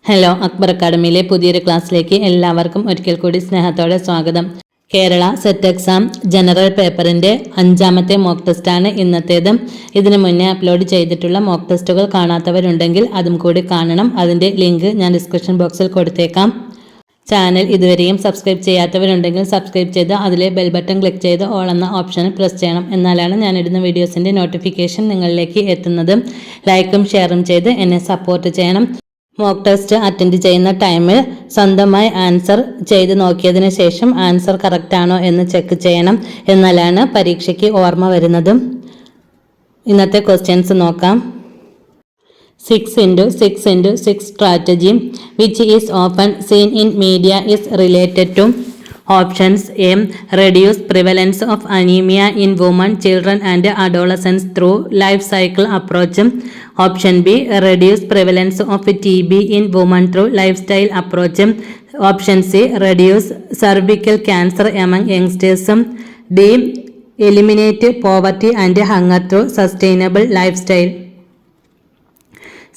Hello, Akbar അക്കാഡമിയിലെ പുതിയൊരു ക്ലാസ്സിലേക്ക് എല്ലാവർക്കും ഒരിക്കൽ കൂടി സ്നേഹത്തോടെ സ്വാഗതം. കേരള സെറ്റ് എക്സാം ജനറൽ പേപ്പറിൻ്റെ 5ാമത്തെ മോക്ക് ടെസ്റ്റാണ് ഇന്നത്തേത്. ഇതിനു മുന്നേ അപ്ലോഡ് ചെയ്തിട്ടുള്ള മോക്ക് ടെസ്റ്റുകൾ കാണാത്തവരുണ്ടെങ്കിൽ അതും കൂടി കാണണം. അതിൻ്റെ ലിങ്ക് ഞാൻ ഡിസ്ക്രിപ്ഷൻ ബോക്സിൽ കൊടുത്തേക്കാം. ചാനൽ ഇതുവരെയും സബ്സ്ക്രൈബ് ചെയ്യാത്തവരുണ്ടെങ്കിൽ സബ്സ്ക്രൈബ് ചെയ്ത് അതിലെ ബെൽ ബട്ടൺ ക്ലിക്ക് ചെയ്ത് ഓൾ എന്ന ഓപ്ഷനിൽ പ്രസ് ചെയ്യണം. എന്നാലാണ് ഞാനിടുന്ന വീഡിയോസിൻ്റെ നോട്ടിഫിക്കേഷൻ നിങ്ങളിലേക്ക് എത്തുന്നത്. ലൈക്കും ഷെയറും ചെയ്ത് എന്നെ സപ്പോർട്ട് ചെയ്യണം. മോക്ക് ടെസ്റ്റ് അറ്റൻഡ് ചെയ്യുന്ന ടൈമിൽ സ്വന്തമായി ആൻസർ ചെയ്ത് നോക്കിയതിന് ശേഷം ആൻസർ കറക്റ്റ് ആണോ എന്ന് ചെക്ക് ചെയ്യണം. എന്നാലാണ് പരീക്ഷയ്ക്ക് ഓർമ്മ വരുന്നത്. ഇന്നത്തെ ക്വസ്റ്റ്യൻസ് നോക്കാം. 6x6 strategy which is often seen in media is related to options: A. Reduce prevalence of anemia in women, children and adolescents through life cycle approach. Option B. Reduce prevalence of TB in women through lifestyle approach. Option C. Reduce cervical cancer among youngsters. D. Eliminate poverty and hunger through sustainable lifestyle.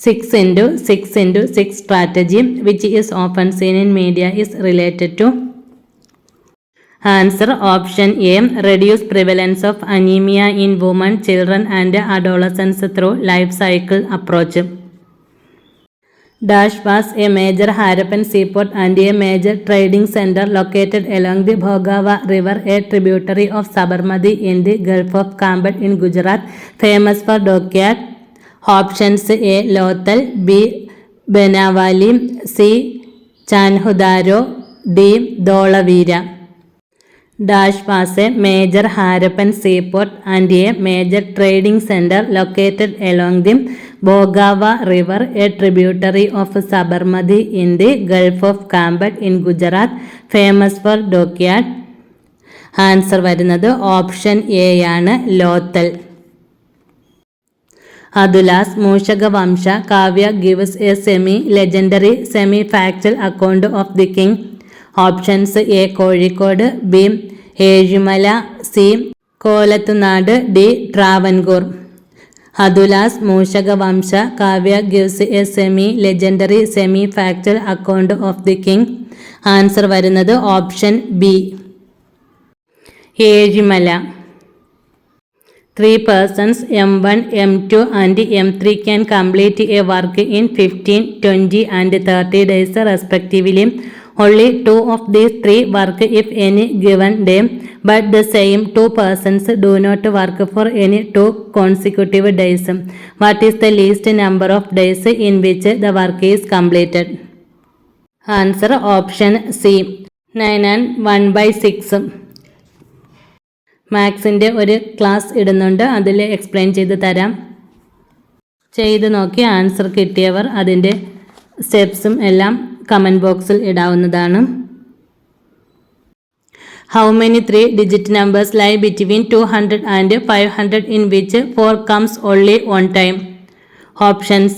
6x6 strategy which is often seen in media is related to. Answer option A. Reduce prevalence of anemia in women, children and adolescents through life cycle approach. Dash was a major Harappan seaport and a major trading center located along the Bhogava River, a tributary of Sabarmati in the Gulf of Cambodge in Gujarat, famous for dockyard. Options: A. Lothal, B. Benavali, C. Chanhudaro, D. Dholavira. Dash was a major Harappan seaport and a major trading center located along the Bhogava River, a tributary of Sabarmati in the Gulf of Cambodge in Gujarat, famous for dockyard. Answer വരുന്നത് option A ആണ്, Lothal. Adulas Mushagavamsha Kavya gives a semi-legendary, semi-factual account of the king. Options: A. Kozhikode, B. Ezhimala, C. Kolathunadu, D. Travancore. Adulas Mushagavamsha Kavya gives a semi-legendary, semi-factual account of the king. Answer വരുന്നത് option B, Ezhimala. 3 persons M1, M2 and M3 can complete a work in 15, 20 and 30 days respectively. Only 2 of these 3 work if any given day, but the same 2 persons do not work for any 2 consecutive days. What is the least number of days in which the work is completed? Answer option C, 9 and 1/6. മാത്സിൻ്റെ ഒരു class ഇടുന്നുണ്ട്, അതിൽ explain ചെയ്ത് തരാം. ചെയ്ത് നോക്കി answer കിട്ടിയവർ അതിൻ്റെ സ്റ്റെപ്സും എല്ലാം comment ബോക്സിൽ ഇടാവുന്നതാണ്. How many 3-digit numbers lie between 200 and 500 in which 4 comes only one time? Options: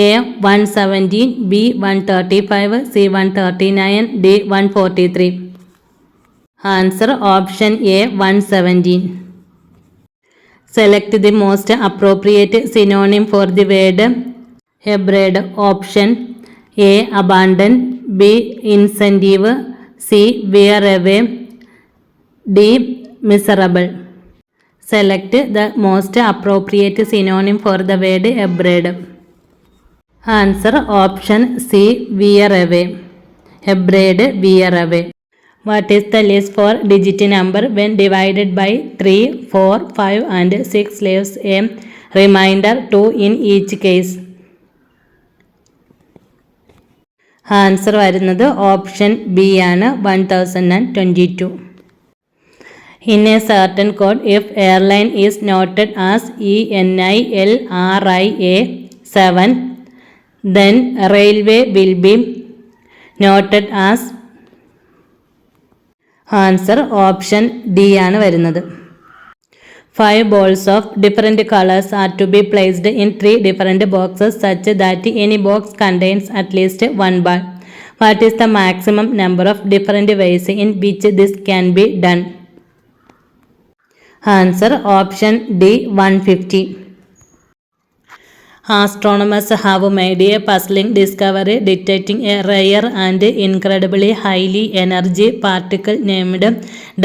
A. 117, B. 135, C. 139, D. 143. Answer option A, 117. Select the most appropriate synonym for the word abroad. Option A. Abandon, B. Incentive, C. Wear away, D. Miserable. Select the most appropriate synonym for the word abroad. Answer option C, wear away. Abroad, wear away. What is the least 4-digit number when divided by 3, 4, 5 and 6 leaves a remainder 2 in each case? Answer വരുന്നത് option B ആണ്, 1022. In a certain code, if airline is noted as ENILRIA 7, then railway will be noted as. Answer option D ആണ് വരുന്നത്. 5 balls of different colors are to be placed in 3 different boxes such that any box contains at least 1 ball. What is the maximum number of different ways in which this can be done? Answer option D, 150. Astronomers have made a puzzling discovery detecting a rare and incredibly highly energy particle named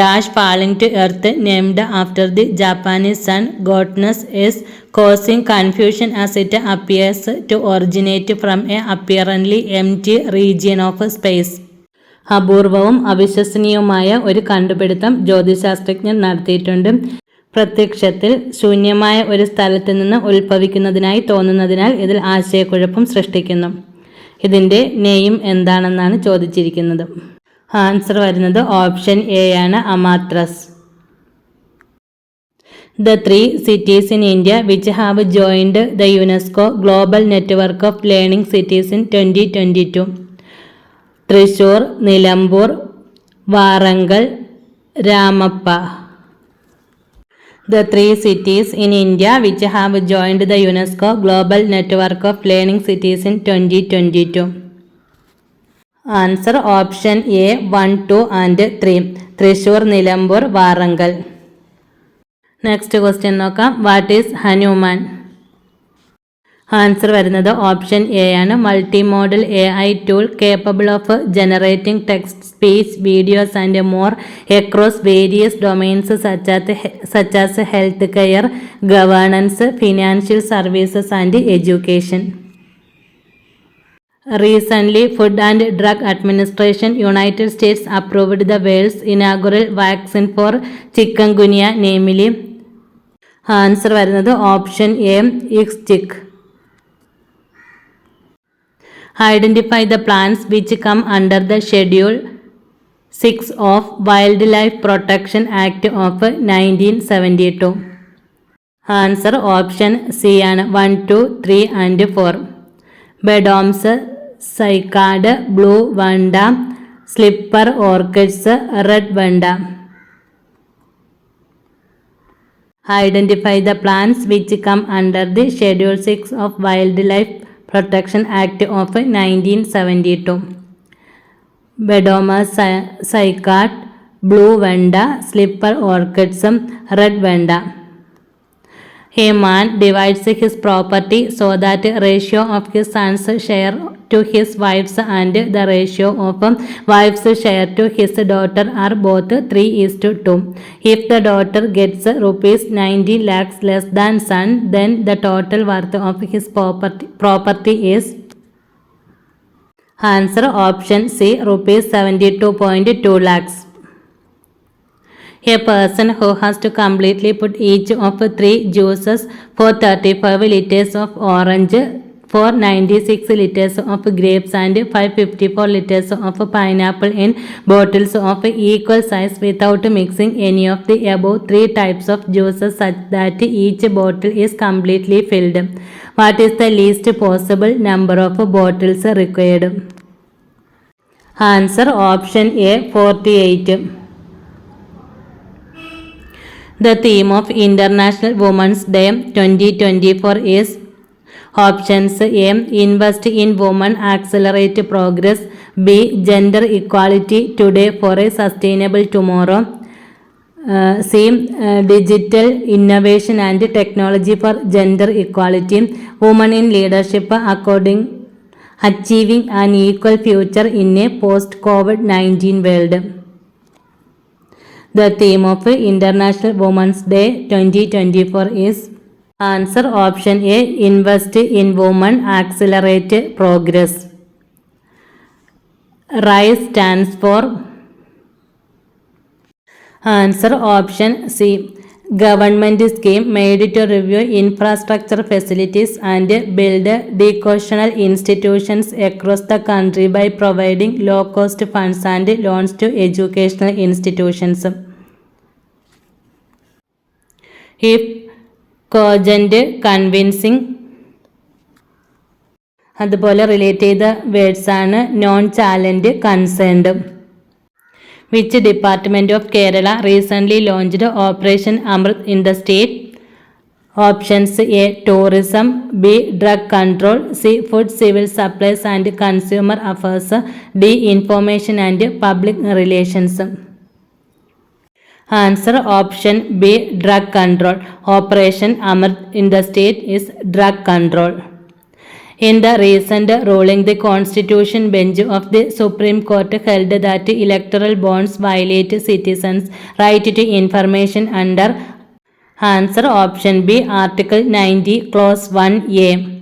Dash falling to Earth, named after the Japanese sun goddess, is causing confusion as it appears to originate from a apparently empty region of space. അപൂർവവും അവിശ്വസനീയവുമായ ഒരു കണ്ടുപിടുത്തം ജ്യോതിശാസ്ത്രജ്ഞർ നടത്തിയിട്ടുണ്ട്. പ്രത്യക്ഷത്തിൽ ശൂന്യമായ ഒരു സ്ഥലത്ത് നിന്ന് ഉത്ഭവിക്കുന്നതിനായി തോന്നുന്നതിനാൽ ഇതിൽ ആശയക്കുഴപ്പം സൃഷ്ടിക്കുന്നു. ഇതിൻ്റെ നെയിം എന്താണെന്നാണ് ചോദിച്ചിരിക്കുന്നത്. ആൻസർ വരുന്നത് ഓപ്ഷൻ എ ആണ്, അമാത്രസ്. The 3 cities in India which have joined the UNESCO Global Network of Learning Cities in 2022. Thrissur, Nilambur, Warangal, Ramappa. The 3 cities in India which have joined the UNESCO Global Network of Learning Cities in 2022. Answer option A 1, 2 and 3. Thrissur, Nilambur, Warangal. Next question നോക്കാം. What is Hanuman? Answer വരുന്നത് option A ആണ്, multi modal AI tool capable of generating text, speech, videos and more across various domains such as health care, governance, financial services and education. Recently, Food and Drug Administration, United States approved the world's inaugural vaccine for chikungunya, namely. Answer വരുന്നത് option A IXCHIQ. Identify the plants which come under the Schedule 6 of Wildlife Protection Act of 1972. Answer option C ആണ്, 1, 2, 3 and 4. Beddome's, cycad, blue vanda, slipper orchids, red vanda. Identify the plants which come under the Schedule 6 of Wildlife Protection Act of 1972. Beddome's, cycad, blue vanda, slipper ഓർക്കിഡ്സും red vanda. A man divides his property so that ratio of his son's share to his wife's and the ratio of wife's share to his daughter are both 3:2. If the daughter gets rupees 90 lakhs less than son, then the total worth of his property is. Answer option C, rupees 72.2 lakhs. A person who has to completely put each of 3 juices for 35 liters of orange, 496 liters of grapes and 554 liters of pineapple in bottles of equal size without mixing any of the above 3 types of juices such that each bottle is completely filled. What is the least possible number of bottles required? Answer option A 48. The theme of International Women's Day 2024 is. Options A, Invest in Women, Accelerate Progress. B, Gender Equality Today for a Sustainable Tomorrow. C, Digital Innovation and Technology for Gender Equality. Women in Leadership Achieving an Equal Future in a Post-COVID-19 World. The theme of International Women's Day 2024 is. Answer option A, Invest in Women, Accelerate Progress. RISE stands for. Answer option C, government scheme made to review infrastructure facilities and build decorational institutions across the country by providing low-cost funds and loans to educational institutions. If cogent, convincing, അതുപോലെ relate ചെയ്ത words ആണ് non challenge, concerned. Which department of Kerala recently launched Operation Amrit in the state? Options A, Tourism, B, Drug Control, C, Food, Civil Supplies and Consumer Affairs, D, Information and Public Relations. Answer option B, Drug Control. Operation Amrit in the state is Drug Control. In the recent ruling, the Constitution Bench of the Supreme Court held that electoral bonds violate citizens' right to information under answer option B, Article 90, Clause 1A.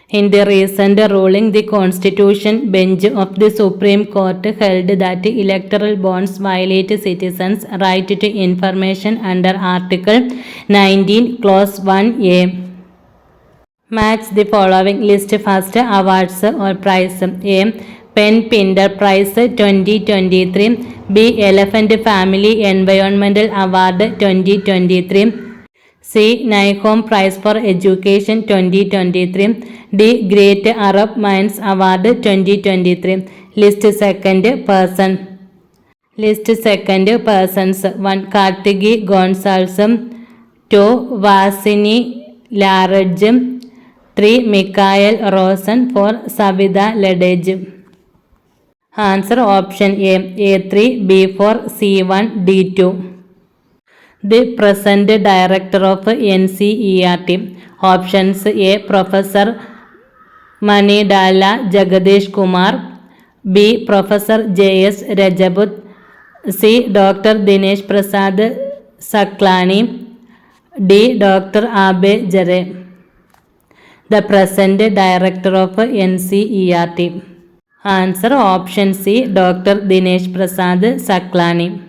In the recent ruling, the Constitution Bench of the Supreme Court held that electoral bonds violate citizens' right to information under Article 19, Clause 1A. Match the following list first. Awards or prize. A. Pen Pinder Prize 2023. B. Elephant Family Environmental Award 2023. C. Nihom Prize for Education 2023. D. Great Arab Minds Award 2023. List second person. List second persons. 1. Kartigi Gonzalez. 2. Vasini Large. 3. Michael Rosen. 4. Savita Ledage. Answer option A. A3, B4, C1, D2. The present director of NCERT. Options A. Professor Manidala Jagadish Kumar. B. Professor J.S. Rajaput. C. Dr. Dinesh Prasad Saklani. D. Dr. Abe Jare. The present director of NCERT. Answer option C, Dr. Dinesh Prasad Saklani.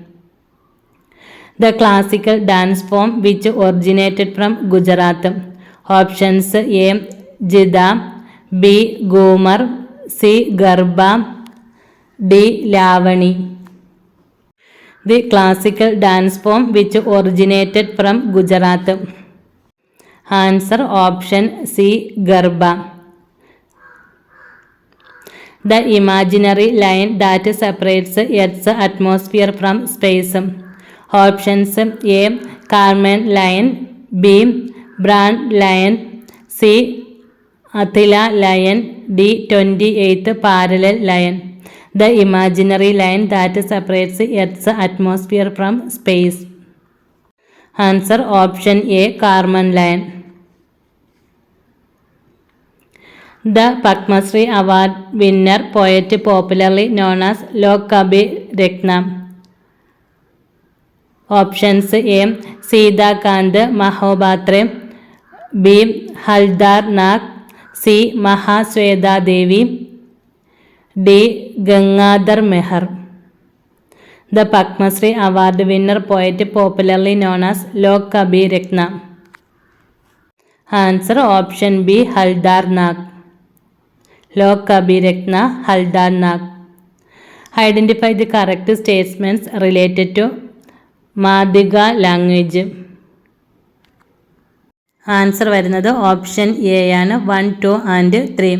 The classical dance form which originated from Gujarat. Options A. Jida. B. Gomar. C. Garba. D. Lavani. The classical dance form which originated from Gujarat. Answer option C, Garba. The imaginary line that separates Earth's atmosphere from space. Options A. Kármán line. B. Brandt line. C. Attila line. D. 28th parallel line. The imaginary line that separates Earth's atmosphere from space. Answer option A. Kármán line. The Padma Shri Award winner poet popularly known as Lok Kabir Ratna. Options A. Sita Kant Mahapatre. B. Haldar Nag. C. Mahasweta Devi. D. Gangadhar Mehar. The Padma Shri Award winner poet popularly known as Lok Kabir Ratna. Answer option B, Haldar Nag. Lok Kabir Ratna, Haldar Nag. Identify the correct statements related to Madiga language. Answer വരുന്നത് option A ആണ് 1, 2 and 3.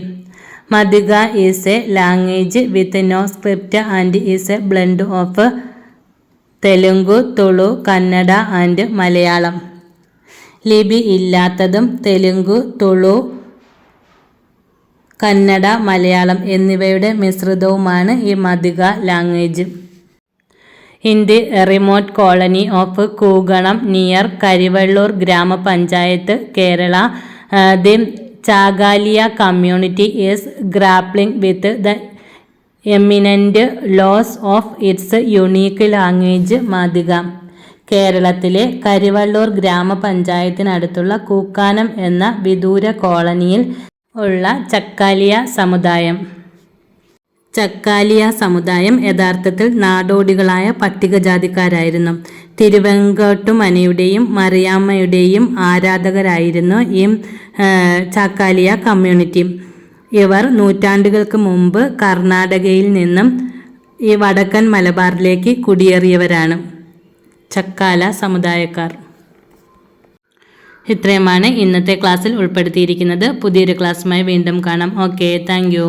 Madiga is a language with no script and is a blend of Telugu, Tulu, Kannada and Malayalam. ലിപി ഇല്ലാത്തതും തെലുങ്കു, തുളു, കന്നഡ, മലയാളം എന്നിവയുടെ മിശ്രിതവുമാണ് ഈ മദിഗ language. In the remote colony of Kuganam near Karivallur Gramapanchayat, Kerala, the Chagalia community is grappling with the eminent loss of its unique language Madiga. കേരളത്തിലെ കരിവള്ളൂർ ഗ്രാമപഞ്ചായത്തിനടുത്തുള്ള കൂക്കാനം എന്ന വിദൂര കോളനിയിൽ ഉള്ള ചക്കാലിയ സമുദായം യഥാർത്ഥത്തിൽ നാടോടികളായ പട്ടികജാതിക്കാരായിരുന്നു. തിരുവെങ്കോട്ടുമനയുടെയും മറിയാമ്മയുടെയും ആരാധകരായിരുന്നു ഈ ചക്കാലിയ കമ്മ്യൂണിറ്റി. ഇവർ നൂറ്റാണ്ടുകൾക്ക് മുമ്പ് കർണാടകയിൽ നിന്നും ഈ വടക്കൻ മലബാറിലേക്ക് കുടിയേറിയവരാണ് ചക്കാല സമുദായക്കാർ. ഇത്രയുമാണ് ഇന്നത്തെ ക്ലാസ്സിൽ ഉൾപ്പെടുത്തിയിരിക്കുന്നത്. പുതിയൊരു ക്ലാസ്സുമായി വീണ്ടും കാണാം. Okay, thank you.